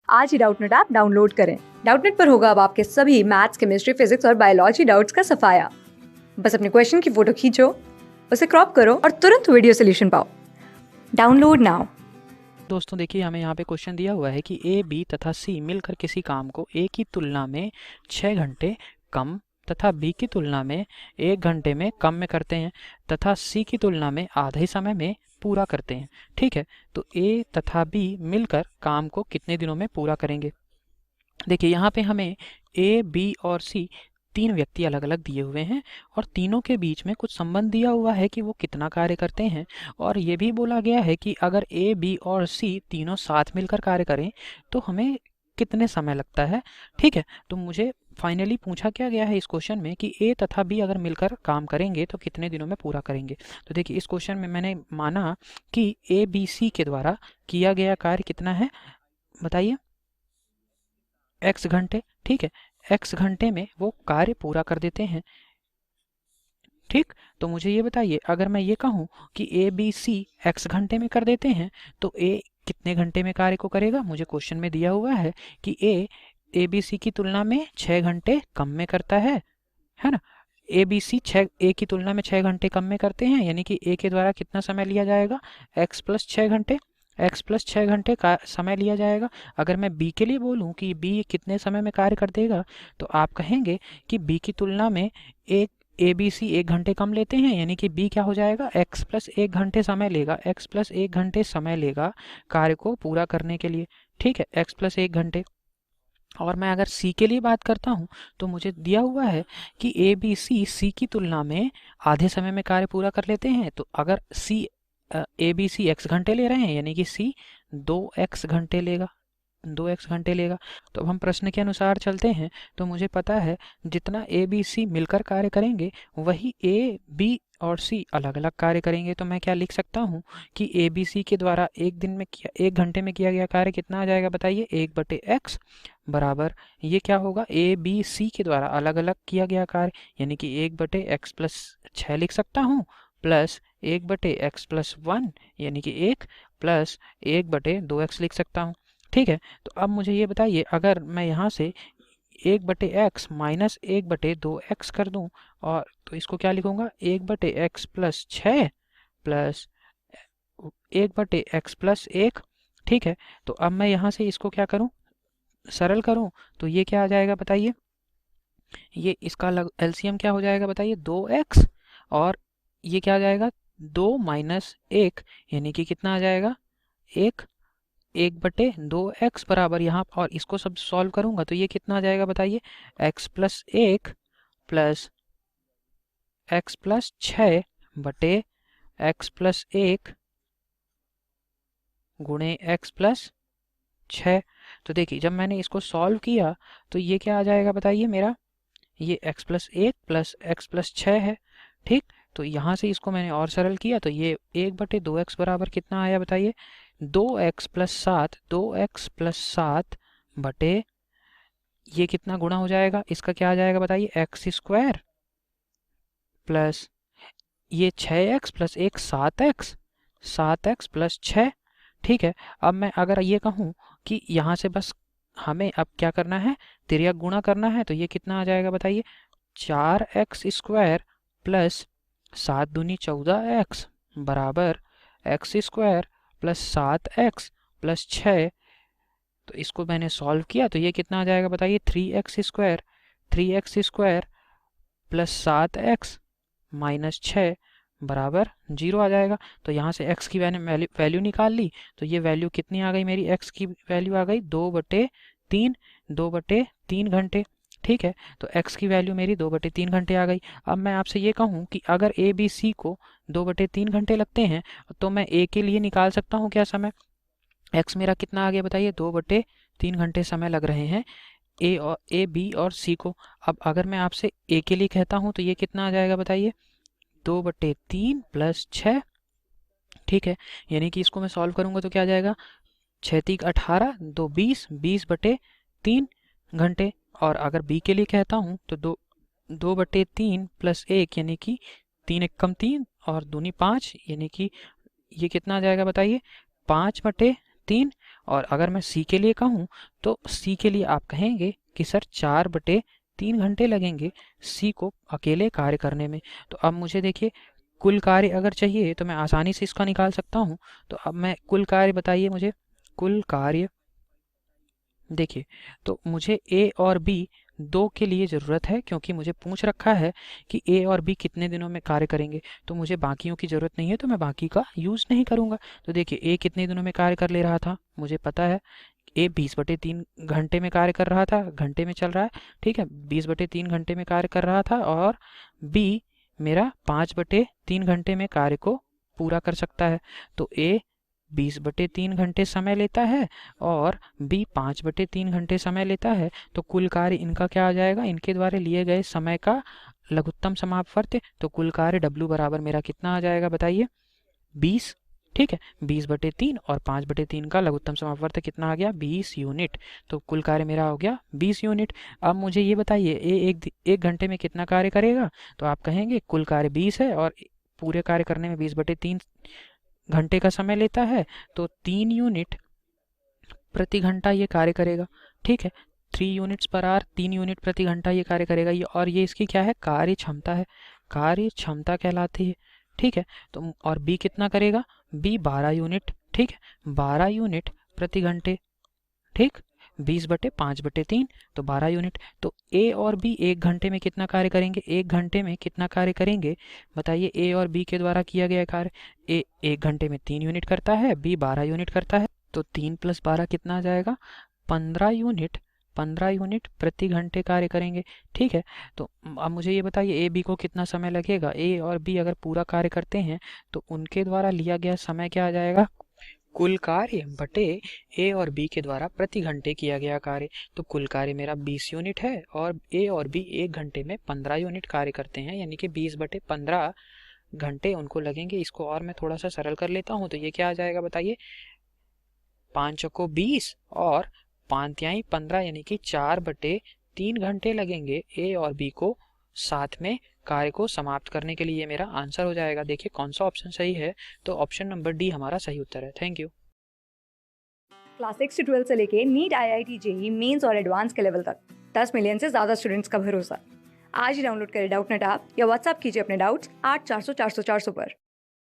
आज ही Doubtnut app download करें। Doubtnut पर होगा अब आपके सभी मैथ्स, केमिस्ट्री, फिजिक्स और बायोलॉजी डाउट्स का सफाया। बस अपने क्वेश्चन की फोटो खींचो, उसे क्रॉप करो और तुरंत वीडियो सोल्यूशन पाओ। Download now. दोस्तों देखिए, हमें यहाँ पे क्वेश्चन दिया हुआ है कि ए, बी तथा सी मिलकर किसी काम को ए की तुलना में 6 घंटे कम तथा बी की तुलना में 1 घंटे में कम में करते हैं तथा सी की तुलना में आधे समय में पूरा करते हैं। ठीक है, तो ए तथा बी मिलकर काम को कितने दिनों में पूरा करेंगे। देखिए यहाँ पे हमें ए, बी और सी 3 व्यक्ति अलग अलग दिए हुए हैं और तीनों के बीच में कुछ संबंध दिया हुआ है कि वो कितना कार्य करते हैं, और ये भी बोला गया है कि अगर ए, बी और सी तीनों साथ मिलकर कार्य करें तो हमें कितने समय लगता है। ठीक है, तो मुझे फाइनली पूछा क्या गया है इस क्वेश्चन में कि ए तथा बी अगर मिलकर काम करेंगे तो कितने दिनों में पूरा करेंगे। तो देखिए इस क्वेश्चन में मैंने माना कि ए, बी, सी के द्वारा किया गया कार्य कितना है, बताइए, x घंटे। ठीक है, x घंटे में वो कार्य पूरा कर देते हैं। ठीक, तो मुझे ये बताइए, अगर मैं ये कहूँ कि ए, बी, सी x घंटे में कर देते हैं तो ए कितने घंटे में कार्य को करेगा। मुझे क्वेश्चन में दिया हुआ है कि ए बी सी की तुलना में 6 घंटे कम में करता है ना। ए बी सी ए की तुलना में 6 घंटे कम में करते हैं, यानी कि ए के द्वारा कितना समय लिया जाएगा, x प्लस 6 घंटे। x प्लस 6 घंटे का समय लिया जाएगा। अगर मैं b के लिए बोलूं कि b कितने समय में कार्य कर देगा, तो आप कहेंगे कि b की तुलना में एक ए बी सी 1 घंटे कम लेते हैं, यानी कि b क्या हो जाएगा, x प्लस 1 घंटे समय लेगा। x प्लस 1 घंटे समय लेगा कार्य को पूरा करने के लिए। ठीक है, x प्लस 1 घंटे। और मैं अगर सी के लिए बात करता हूँ तो मुझे दिया हुआ है कि ए बी सी की तुलना में आधे समय में कार्य पूरा कर लेते हैं। तो अगर ए बी सी x घंटे ले रहे हैं, यानी कि सी 2x घंटे लेगा, 2x घंटे लेगा। तो अब हम प्रश्न के अनुसार चलते हैं। तो मुझे पता है जितना ए बी सी मिलकर कार्य करेंगे वही ए बी और सी अलग अलग कार्य करेंगे। तो मैं क्या लिख सकता हूँ कि ए बी सी के द्वारा एक घंटे में किया गया कार्य कितना आ जाएगा, बताइए, 1/x बराबर ये क्या होगा, ए बी सी के द्वारा अलग अलग किया गया कार्य, यानी कि 1/x प्लस 6 लिख सकता हूँ, प्लस 1/x प्लस 1 यानी कि 1 प्लस 1/2x लिख सकता हूँ। ठीक है, तो अब मुझे ये बताइए, अगर मैं यहाँ से 1/x माइनस 1/2x कर दूं, और तो इसको क्या लिखूंगा, 1/x plus 6 plus 1/x plus 1। ठीक है, तो अब मैं यहाँ से इसको क्या करूं, सरल करूं, तो ये क्या आ जाएगा बताइए, ये इसका एलसीएम क्या हो जाएगा बताइए, 2x, और ये क्या आ जाएगा, 2 माइनस 1 यानी कि कितना आ जाएगा, 1। 1/2x बराबर यहाँ, और इसको सब सॉल्व करूंगा तो ये कितना आ जाएगा बताइए, x plus 1 plus x plus 6 बटे x प्लस 1 गुणे x प्लस 6। तो देखिए जब मैंने इसको सॉल्व किया तो ये क्या आ जाएगा बताइए, मेरा ये x plus 1 plus x plus 6 है। ठीक, तो यहाँ से इसको मैंने और सरल किया तो ये 1/2x बराबर कितना आया बताइए, 2x प्लस 7, 2x प्लस 7 बटे ये कितना गुणा हो जाएगा, इसका क्या आ जाएगा बताइए, एक्स स्क्वायर प्लस ये 6x plus 1 7x, 7x plus 6। ठीक है, अब मैं अगर ये कहूँ कि यहाँ से बस हमें अब क्या करना है, तिर्यक गुणा करना है, तो ये कितना आ जाएगा बताइए, 4x स्क्वायर प्लस 7 दूनी 14x बराबर x square plus 7x plus 6। तो इसको मैंने सॉल्व किया तो ये कितना आ जाएगा बताइए, 3x square plus 7x minus 6 बराबर 0 आ जाएगा। तो यहाँ से x की वैल्यू निकाल ली, तो ये वैल्यू कितनी आ गई, मेरी x की वैल्यू आ गई 2/3 घंटे। ठीक है, तो x की वैल्यू मेरी 2/3 घंटे आ गई। अब मैं आपसे ये कहूँ कि अगर ए बी सी को 2/3 घंटे लगते हैं तो मैं a के लिए निकाल सकता हूँ क्या समय, x मेरा कितना आ गया बताइए, 2/3 घंटे समय लग रहे हैं ए बी और सी को। अब अगर मैं आपसे a के लिए कहता हूँ तो ये कितना आ जाएगा बताइए, 2/3 प्लस 6। ठीक है, यानी कि इसको मैं सॉल्व करूंगा तो क्या आ जाएगा, 6 × 18 2 20 घंटे। और अगर b के लिए कहता हूँ तो 2/3 प्लस 1 यानी कि 3 × 1 = 3 और दूनी 5, यानी कि ये कितना आ जाएगा बताइए, 5/3 3। और अगर मैं सी के लिए कहूँ तो सी के लिए आप कहेंगे कि सर 4/3 घंटे लगेंगे सी को अकेले कार्य करने में। तो अब मुझे देखिए कुल कार्य अगर चाहिए तो मैं आसानी से इसका निकाल सकता हूँ। तो अब मैं कुल कार्य बताइए मुझे, कुल कार्य देखिए, तो मुझे ए और बी दो के लिए ज़रूरत है, क्योंकि मुझे पूछ रखा है कि ए और बी कितने दिनों में कार्य करेंगे, तो मुझे बाकियों की ज़रूरत नहीं है, तो मैं बाकी का यूज़ नहीं करूँगा। तो देखिए ए कितने दिनों में कार्य कर ले रहा था, मुझे पता है ए 20/3 घंटे में कार्य कर रहा था, घंटे में चल रहा है, ठीक है, 20/3 घंटे में कार्य कर रहा था। और बी मेरा 5/3 घंटे में कार्य को पूरा कर सकता है। तो ए 20/3 घंटे समय लेता है और बी 5/3 घंटे समय लेता है। तो कुल कार्य इनका क्या आ जाएगा, इनके द्वारा लिए गए समय का लघुत्तम समापवर्त्य। तो कुल कार्य W बराबर मेरा कितना आ जाएगा बताइए, 20। ठीक है, 20/3 और 5/3 का लघुत्तम समापवर्त्य कितना आ गया, 20 यूनिट। तो कुल कार्य मेरा हो गया 20 यूनिट। अब मुझे ये बताइए ए एक घंटे में कितना कार्य करेगा। तो आप कहेंगे कुल कार्य 20 है और पूरे कार्य करने में 20/3 घंटे का समय लेता है, तो 3 यूनिट प्रति घंटा ये कार्य करेगा। ठीक है, 3 यूनिट्स पर आवर, 3 यूनिट प्रति घंटा ये कार्य करेगा। ये और ये इसकी क्या है, कार्य क्षमता है, कार्य क्षमता कहलाती है। ठीक है, तो और बी कितना करेगा, बी 12 यूनिट। ठीक है, 12 यूनिट प्रति घंटे। ठीक, 20/5/3 तो 12 यूनिट। तो ए और बी एक घंटे में कितना कार्य करेंगे, एक घंटे में कितना कार्य करेंगे बताइए। ए और बी के द्वारा किया गया कार्य, ए एक घंटे में 3 यूनिट करता है, बी 12 यूनिट करता है। तो 3 + 12 कितना आ जाएगा, 15 यूनिट, 15 यूनिट प्रति घंटे कार्य करेंगे। ठीक है, तो अब मुझे ये बताइए ए बी को कितना समय लगेगा। ए और बी अगर पूरा कार्य करते हैं तो उनके द्वारा लिया गया समय क्या आ जाएगा, कुल कार्य बटे ए और बी के द्वारा प्रति घंटे किया गया कार्य। तो कुल कार्य मेरा 20 यूनिट है और ए और बी एक घंटे में 15 यूनिट कार्य करते हैं, यानी कि 20/15 घंटे उनको लगेंगे। इसको और मैं थोड़ा सा सरल कर लेता हूँ, तो ये क्या आ जाएगा बताइए, 5 चौको 20 और 5 तिहाई 15, यानी कि 4/3 घंटे लगेंगे ए और बी को साथ में कार्य को समाप्त करने के लिए। ये मेरा आंसर हो जाएगा। देखिए कौन सा ऑप्शन सही है, तो ऑप्शन नंबर डी हमारा सही उत्तर है। Thank you. क्लास 6 से 12 से लेके नीट, IIT, JEE मेंस और एडवांस के लेवल तक 10 मिलियन से ज़्यादा स्टूडेंट्स का भरोसा। आज ही डाउनलोड करें डाउटनेट ऐप या व्हाट्सएप कीजिए अपने डाउट्स 8400 400 400 पर।